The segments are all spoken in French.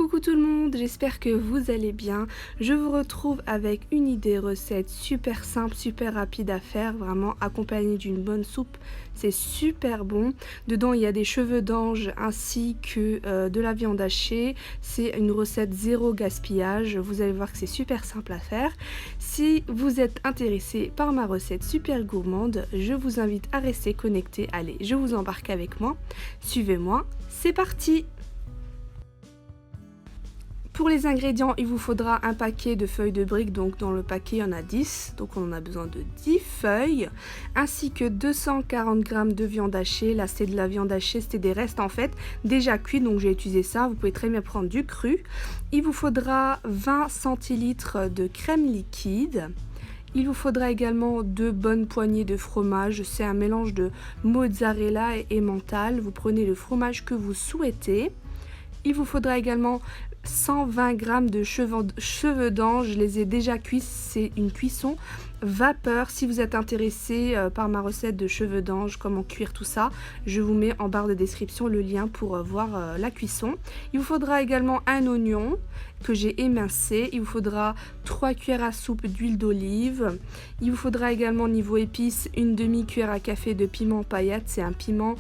Coucou tout le monde, j'espère que vous allez bien. Je vous retrouve avec une idée recette super simple, super rapide à faire, vraiment accompagnée d'une bonne soupe. C'est super bon. Dedans il y a des cheveux d'ange ainsi que de la viande hachée. C'est une recette zéro gaspillage. Vous allez voir que c'est super simple à faire. Si vous êtes intéressé par ma recette super gourmande, je vous invite à rester connecté. Allez, je vous embarque avec moi. Suivez-moi, c'est parti! Pour les ingrédients, il vous faudra un paquet de feuilles de briques, donc dans le paquet il y en a 10, donc on en a besoin de 10 feuilles, ainsi que 240 g de viande hachée. Là c'est de la viande hachée, c'était des restes en fait, déjà cuits, donc j'ai utilisé ça, vous pouvez très bien prendre du cru. Il vous faudra 20 centilitres de crème liquide. Il vous faudra également 2 bonnes poignées de fromage, c'est un mélange de mozzarella et emmental, vous prenez le fromage que vous souhaitez. Il vous faudra également 120 g de cheveux d'ange, je les ai déjà cuits, c'est une cuisson vapeur. Si vous êtes intéressé par ma recette de cheveux d'ange, comment cuire tout ça, je vous mets en barre de description le lien pour voir la cuisson. Il vous faudra également un oignon que j'ai émincé, il vous faudra 3 cuillères à soupe d'huile d'olive, il vous faudra également niveau épices une demi-cuillère à café de piment paillette, c'est un piment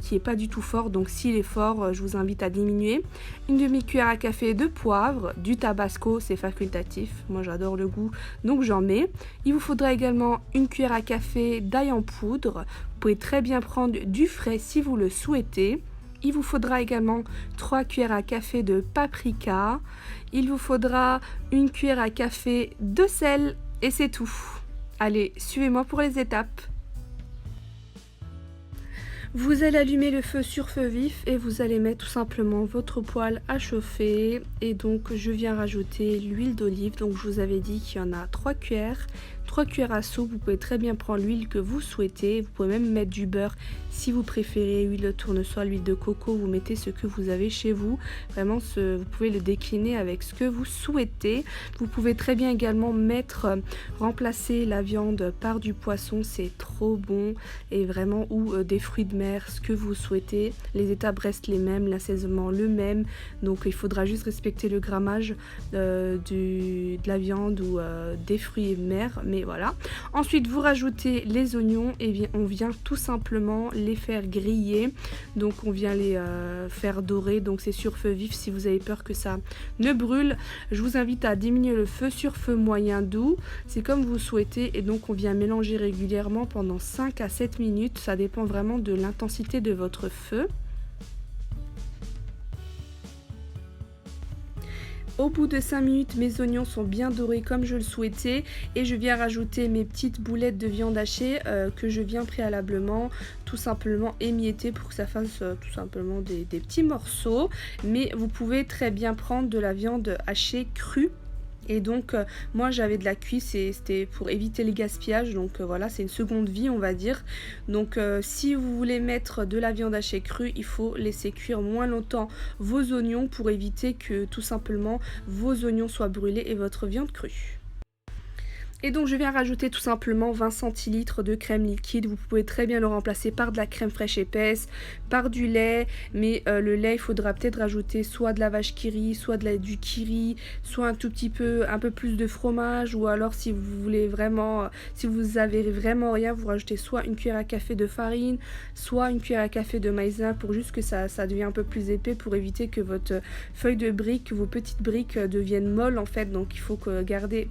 qui est pas du tout fort, donc s'il est fort je vous invite à diminuer, une demi-cuillère à café de poivre, du tabasco, c'est facultatif, moi j'adore le goût donc j'en mets. Il vous faudra également une cuillère à café d'ail en poudre, vous pouvez très bien prendre du frais si vous le souhaitez. Il vous faudra également 3 cuillères à café de paprika, il vous faudra une cuillère à café de sel et c'est tout. Allez, suivez-moi pour les étapes. Vous allez allumer le feu sur feu vif et vous allez mettre tout simplement votre poêle à chauffer. Et donc je viens rajouter l'huile d'olive, donc je vous avais dit qu'il y en a 3 cuillères. 3 cuillères à soupe, vous pouvez très bien prendre l'huile que vous souhaitez, vous pouvez même mettre du beurre si vous préférez, huile de tournesol, l'huile de coco, vous mettez ce que vous avez chez vous, vraiment vous pouvez le décliner avec ce que vous souhaitez. Vous pouvez très bien également remplacer la viande par du poisson, c'est trop bon, et vraiment, ou des fruits de mer, ce que vous souhaitez. Les étapes restent les mêmes, l'assaisonnement le même, donc il faudra juste respecter le grammage de la viande ou des fruits de mer, mais voilà. Ensuite vous rajoutez les oignons et bien on vient tout simplement les faire griller, donc on vient les faire dorer, donc c'est sur feu vif. Si vous avez peur que ça ne brûle, je vous invite à diminuer le feu sur feu moyen doux, c'est comme vous souhaitez, et donc on vient mélanger régulièrement pendant 5 à 7 minutes, ça dépend vraiment de l'intensité de votre feu. Au bout de 5 minutes, mes oignons sont bien dorés comme je le souhaitais et je viens rajouter mes petites boulettes de viande hachée que je viens préalablement tout simplement émietter pour que ça fasse tout simplement des petits morceaux. Mais vous pouvez très bien prendre de la viande hachée crue. Et donc moi j'avais de la cuisse et c'était pour éviter les gaspillages, donc voilà, c'est une seconde vie on va dire. Donc si vous voulez mettre de la viande hachée crue, il faut laisser cuire moins longtemps vos oignons pour éviter que tout simplement vos oignons soient brûlés et votre viande crue. Et donc je viens rajouter tout simplement 20 centilitres de crème liquide, vous pouvez très bien le remplacer par de la crème fraîche épaisse, par du lait, mais le lait il faudra peut-être rajouter soit de la vache qui rit, soit du qui rit, soit un peu plus de fromage, ou alors si vous voulez vraiment, si vous avez vraiment rien, vous rajoutez soit une cuillère à café de farine, soit une cuillère à café de maïzena pour juste que ça devienne un peu plus épais, pour éviter que votre feuille de brique, vos petites briques deviennent molles en fait, donc il faut que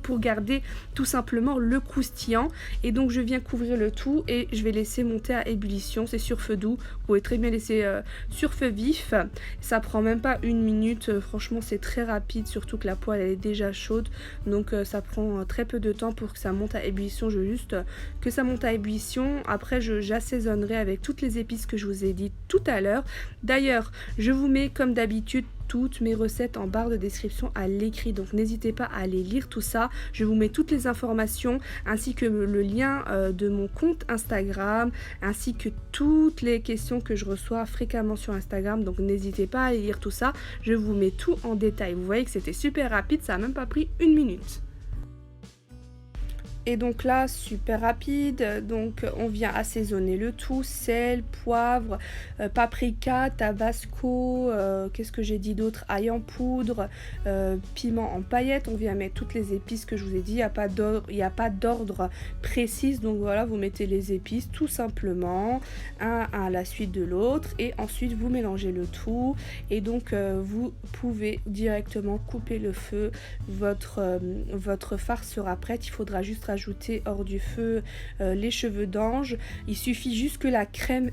pour garder tout simplement le croustillant. Et donc je viens couvrir le tout et je vais laisser monter à ébullition, c'est sur feu doux, vous pouvez très bien laisser sur feu vif, ça prend même pas une minute, franchement c'est très rapide, surtout que la poêle elle est déjà chaude, donc ça prend très peu de temps pour que ça monte à ébullition. Je veux juste que ça monte à ébullition, après j'assaisonnerai avec toutes les épices que je vous ai dit tout à l'heure. D'ailleurs je vous mets comme d'habitude toutes mes recettes en barre de description à l'écrit, donc n'hésitez pas à aller lire tout ça. Je vous mets toutes les informations ainsi que le lien de mon compte Instagram, ainsi que toutes les questions que je reçois fréquemment sur Instagram, donc n'hésitez pas à aller lire tout ça. Je vous mets tout en détail. Vous voyez que c'était super rapide, ça n'a même pas pris une minute. Et donc là, super rapide, donc on vient assaisonner le tout, sel, poivre, paprika, tabasco, qu'est-ce que j'ai dit d'autre, ail en poudre, piment en paillettes, on vient mettre toutes les épices que je vous ai dit, il n'y a pas d'ordre précis, donc voilà, vous mettez les épices tout simplement, un à la suite de l'autre, et ensuite vous mélangez le tout, et donc vous pouvez directement couper le feu, votre farce sera prête, il faudra juste ajouter hors du feu les cheveux d'ange. Il suffit juste que la crème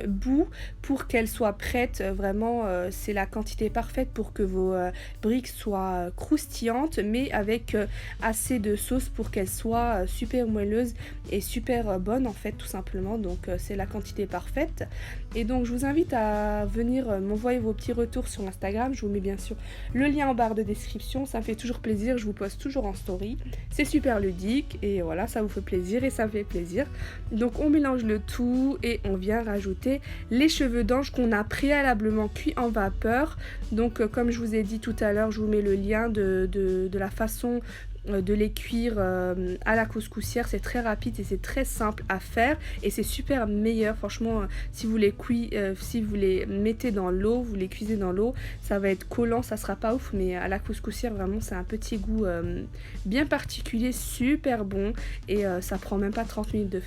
bout pour qu'elle soit prête. Vraiment, c'est la quantité parfaite pour que vos briques soient croustillantes, mais avec assez de sauce pour qu'elle soit super moelleuse et super bonne en fait, tout simplement. Donc c'est la quantité parfaite. Et donc je vous invite à venir m'envoyer vos petits retours sur Instagram. Je vous mets bien sûr le lien en barre de description. Ça me fait toujours plaisir, je vous poste toujours en story. C'est super ludique et voilà, ça vous fait plaisir et ça me fait plaisir. Donc on mélange le tout et on vient rajouter les cheveux d'ange qu'on a préalablement cuits en vapeur. Donc comme je vous ai dit tout à l'heure, je vous mets le lien de la façon de les cuire à la couscoussière. C'est très rapide et c'est très simple à faire et c'est super meilleur. Franchement, si vous les mettez dans l'eau, vous les cuisez dans l'eau, ça va être collant, ça sera pas ouf, mais à la couscoussière vraiment c'est un petit goût bien particulier, super bon, et ça prend même pas 30 minutes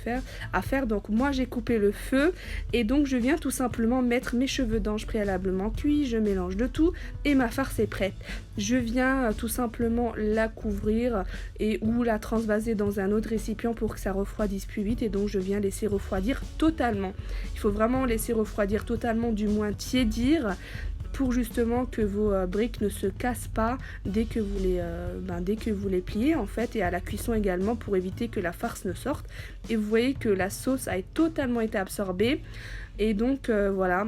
à faire. Donc moi j'ai coupé le feu et donc je viens tout simplement mettre mes cheveux d'ange préalablement cuits, je mélange le tout et ma farce est prête. Je viens tout simplement la couvrir et ou la transvaser dans un autre récipient pour que ça refroidisse plus vite, et donc je viens laisser refroidir totalement. Il faut vraiment laisser refroidir totalement, du moins tiédir, pour justement que vos briques ne se cassent pas dès que vous les pliez en fait, et à la cuisson également pour éviter que la farce ne sorte. Et vous voyez que la sauce a totalement été absorbée, et donc voilà.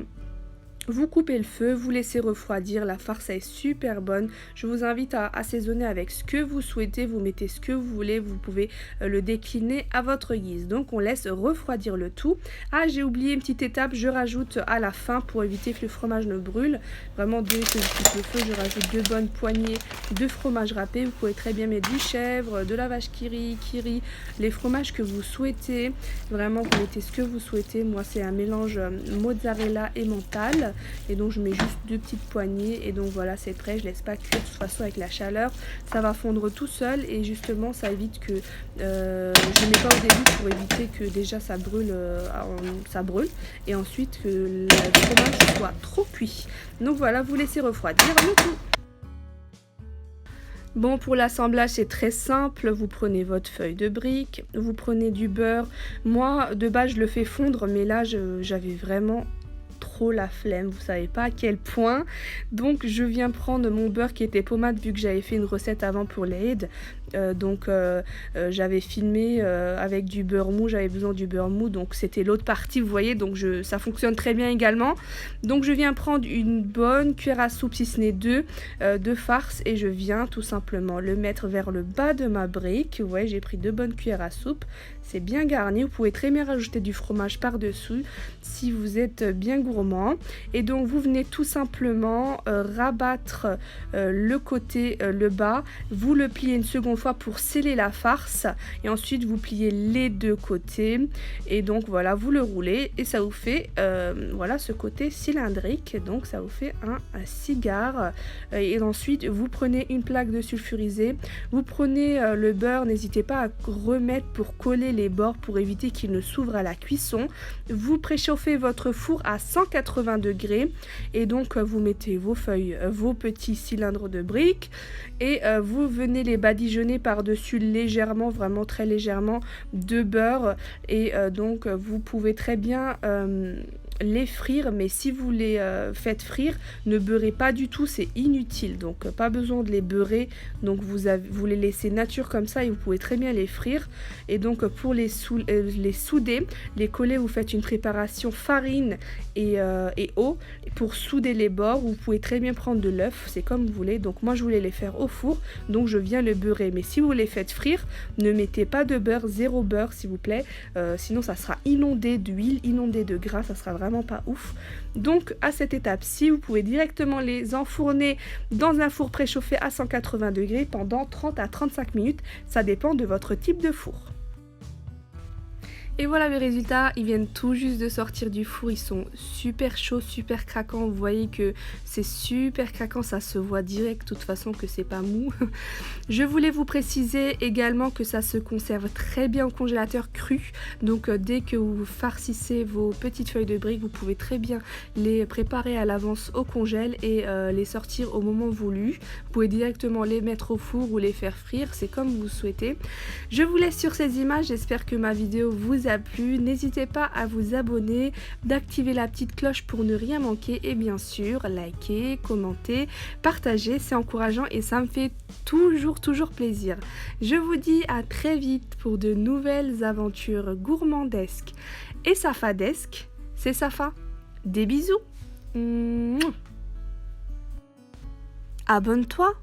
Vous coupez le feu, vous laissez refroidir, la farce est super bonne. Je vous invite à assaisonner avec ce que vous souhaitez, vous mettez ce que vous voulez, vous pouvez le décliner à votre guise. Donc on laisse refroidir le tout. Ah, j'ai oublié une petite étape, je rajoute à la fin pour éviter que le fromage ne brûle. Vraiment, dès que je coupe le feu, je rajoute 2 bonnes poignées de fromage râpé. Vous pouvez très bien mettre du chèvre, de la vache qui rit, les fromages que vous souhaitez. Vraiment, vous mettez ce que vous souhaitez. Moi, c'est un mélange mozzarella et mental. Et donc je mets juste 2 petites poignées et donc voilà, c'est prêt. Je laisse pas cuire, de toute façon avec la chaleur ça va fondre tout seul, et justement ça évite que je ne mets pas au début pour éviter que déjà ça brûle, et ensuite que le fromage soit trop cuit. Donc voilà, vous laissez refroidir le tout. Bon, pour l'assemblage c'est très simple, vous prenez votre feuille de brique, vous prenez du beurre. Moi de base je le fais fondre, mais là j'avais vraiment trop la flemme, vous savez pas à quel point. Donc je viens prendre mon beurre qui était pommade, vu que j'avais fait une recette avant pour l'Aïd. J'avais filmé avec du beurre mou, j'avais besoin du beurre mou, donc c'était l'autre partie, vous voyez, donc ça fonctionne très bien également. Donc je viens prendre une bonne cuillère à soupe, si ce n'est 2, de farce, et je viens tout simplement le mettre vers le bas de ma brique. Vous voyez, j'ai pris 2 bonnes cuillères à soupe, c'est bien garni. Vous pouvez très bien rajouter du fromage par dessus si vous êtes bien gourmand. Et donc vous venez tout simplement rabattre le côté, le bas, vous le pliez une seconde fois pour sceller la farce, et ensuite vous pliez les 2 côtés, et donc voilà, vous le roulez et ça vous fait voilà ce côté cylindrique, donc ça vous fait un cigare. Et ensuite vous prenez une plaque de sulfurisé, vous prenez le beurre, n'hésitez pas à remettre pour coller les bords pour éviter qu'il ne s'ouvre à la cuisson. Vous préchauffez votre four à 180 degrés, et donc vous mettez vos feuilles, vos petits cylindres de briques, et vous venez les badigeonner par-dessus légèrement, vraiment très légèrement, de beurre. Et donc vous pouvez très bien les frire, mais si vous les faites frire, ne beurrez pas du tout, c'est inutile, donc pas besoin de les beurrer. Donc vous les laissez nature comme ça, et vous pouvez très bien les frire. Et donc pour les souder, les coller, vous faites une préparation farine et et eau pour souder les bords. Vous pouvez très bien prendre de l'œuf, c'est comme vous voulez. Donc moi je voulais les faire au four, donc je viens le beurrer. Mais si vous les faites frire, ne mettez pas de beurre, zéro beurre s'il vous plaît. Sinon ça sera inondé d'huile, inondé de gras, ça sera vraiment pas ouf. Donc à cette étape-ci, vous pouvez directement les enfourner dans un four préchauffé à 180 degrés pendant 30 à 35 minutes. Ça dépend de votre type de four. Et voilà le résultat, ils viennent tout juste de sortir du four, ils sont super chauds, super craquants, vous voyez que c'est super craquant, ça se voit direct de toute façon que c'est pas mou. Je voulais vous préciser également que ça se conserve très bien au congélateur cru, donc dès que vous farcissez vos petites feuilles de briques, vous pouvez très bien les préparer à l'avance au congèle et les sortir au moment voulu. Vous pouvez directement les mettre au four ou les faire frire, c'est comme vous souhaitez. Je vous laisse sur ces images, j'espère que ma vidéo vous a plu. N'hésitez pas à vous abonner, d'activer la petite cloche pour ne rien manquer et bien sûr liker, commenter, partager, c'est encourageant et ça me fait toujours plaisir. Je vous dis à très vite pour de nouvelles aventures gourmandesques et safadesques. C'est Safa. Des bisous. Abonne-toi.